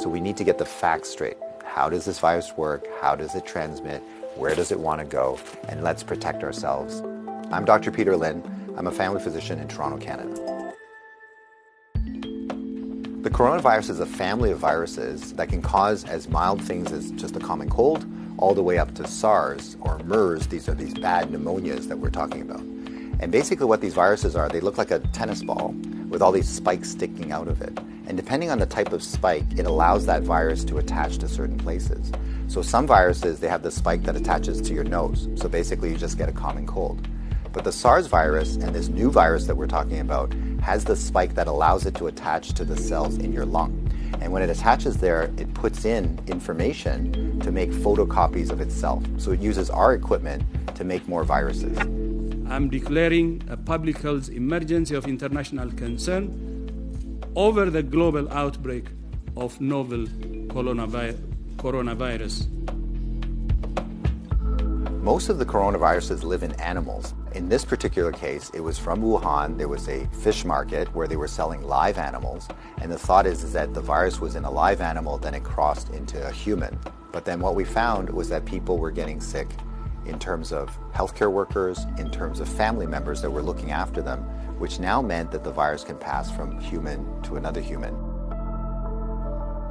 So we need to get the facts straight. How does this virus work? How does it transmit? Where does it want to go? And let's protect ourselves. I'm Dr. Peter Lin. I'm a family physician in Toronto, Canada. The coronavirus is a family of viruses that can cause as mild things as just a common cold, all the way up to SARS or MERS. These are these bad pneumonias that we're talking about. And basically what these viruses are, they look like a tennis ball with all these spikes sticking out of it. And depending on the type of spike, it allows that virus to attach to certain places. So some viruses, they have the spike that attaches to your nose. So basically you just get a common cold. But the SARS virus and this new virus that we're talking about has the spike that allows it to attach to the cells in your lung. And when it attaches there, it puts in information to make photocopies of itself. So it uses our equipment to make more viruses. I'm declaring a public health emergency of international concern over the global outbreak of novel coronavirus. Most of the coronaviruses live in animals. In this particular case, it was from Wuhan. There was a fish market where they were selling live animals. And the thought is that the virus was in a live animal, then it crossed into a human. But then what we found was that people were getting sick in terms of healthcare workers, in terms of family members that were looking after them, which now meant that the virus can pass from human to another human.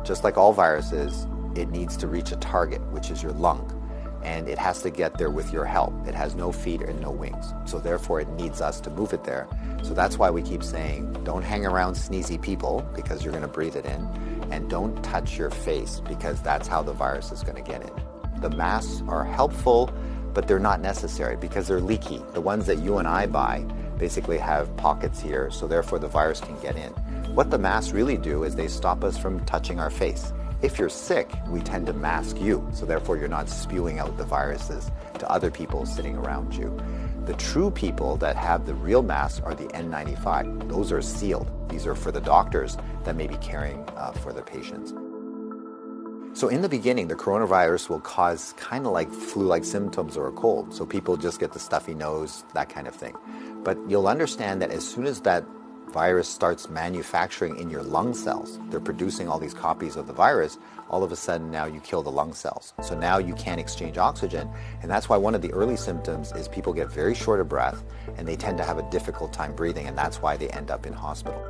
Just like all viruses, it needs to reach a target, which is your lung. And it has to get there with your help. It has no feet and no wings. So therefore it needs us to move it there. So that's why we keep saying, don't hang around sneezy people because you're going to breathe it in. And don't touch your face because that's how the virus is going to get in. The masks are helpful, but they're not necessary because they're leaky. The ones that you and I buy basically have pockets here, so therefore the virus can get in. What the masks really do is they stop us from touching our face. If you're sick, we tend to mask you, so therefore you're not spewing out the viruses to other people sitting around you. The true people that have the real masks are the N95. Those are sealed. These are for the doctors that may be caring for their patients. So in the beginning, the coronavirus will cause kind of like flu-like symptoms or a cold. So people just get the stuffy nose, that kind of thing. But you'll understand that as soon as that virus starts manufacturing in your lung cells, they're producing all these copies of the virus, all of a sudden now you kill the lung cells. So now you can't exchange oxygen. And that's why one of the early symptoms is people get very short of breath and they tend to have a difficult time breathing, and that's why they end up in hospital.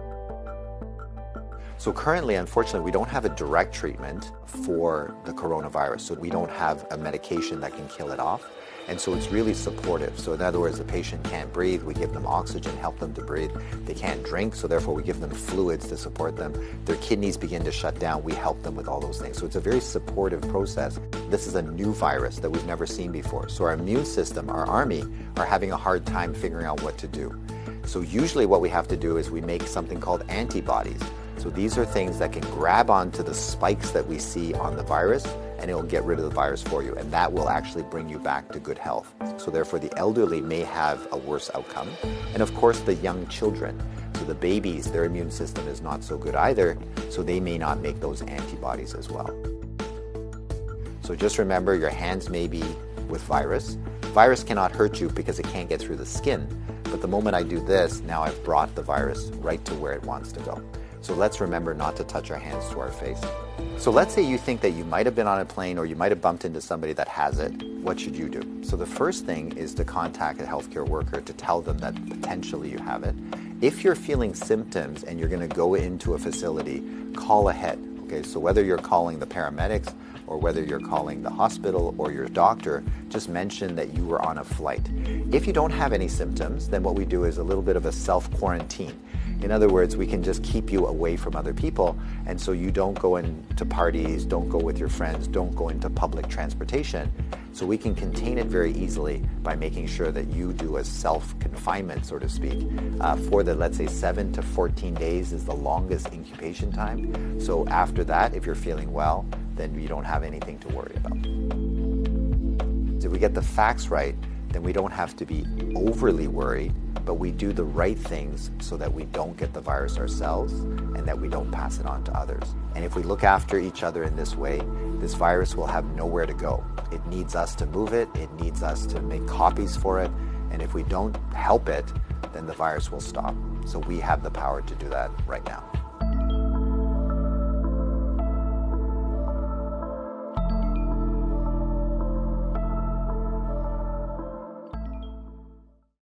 So currently, unfortunately, we don't have a direct treatment for the coronavirus. So we don't have a medication that can kill it off. And so it's really supportive. So in other words, the patient can't breathe, we give them oxygen, help them to breathe. They can't drink, so therefore we give them fluids to support them. Their kidneys begin to shut down, we help them with all those things. So it's a very supportive process. This is a new virus that we've never seen before. So our immune system, our army, are having a hard time figuring out what to do. So usually what we have to do is we make something called antibodies. So these are things that can grab onto the spikes that we see on the virus, and it will get rid of the virus for you, and that will actually bring you back to good health. So therefore the elderly may have a worse outcome, and of course the young children. So the babies, their immune system is not so good either, so they may not make those antibodies as well. So just remember, your hands may be with virus. Virus cannot hurt you because it can't get through the skin, but the moment I do this, now I've brought the virus right to where it wants to go. So let's remember not to touch our hands to our face. So let's say you think that you might have been on a plane or you might have bumped into somebody that has it. What should you do? So the first thing is to contact a healthcare worker to tell them that potentially you have it. If you're feeling symptoms and you're going to go into a facility, call ahead. Okay, so whether you're calling the paramedics or whether you're calling the hospital or your doctor, just mention that you were on a flight. If you don't have any symptoms, then what we do is a little bit of a self-quarantine. In other words, we can just keep you away from other people, and so you don't go into parties, don't go with your friends, don't go into public transportation. So we can contain it very easily by making sure that you do a self-confinement, so to speak. For the, let's say, 7 to 14 days is the longest incubation time. So after that, if you're feeling well, then you don't have anything to worry about. If we get the facts right, then we don't have to be overly worried, but we do the right things so that we don't get the virus ourselves and that we don't pass it on to others. And if we look after each other in this way, this virus will have nowhere to go. It needs us to move it, it needs us to make copies for it, and if we don't help it, then the virus will stop. So we have the power to do that right now.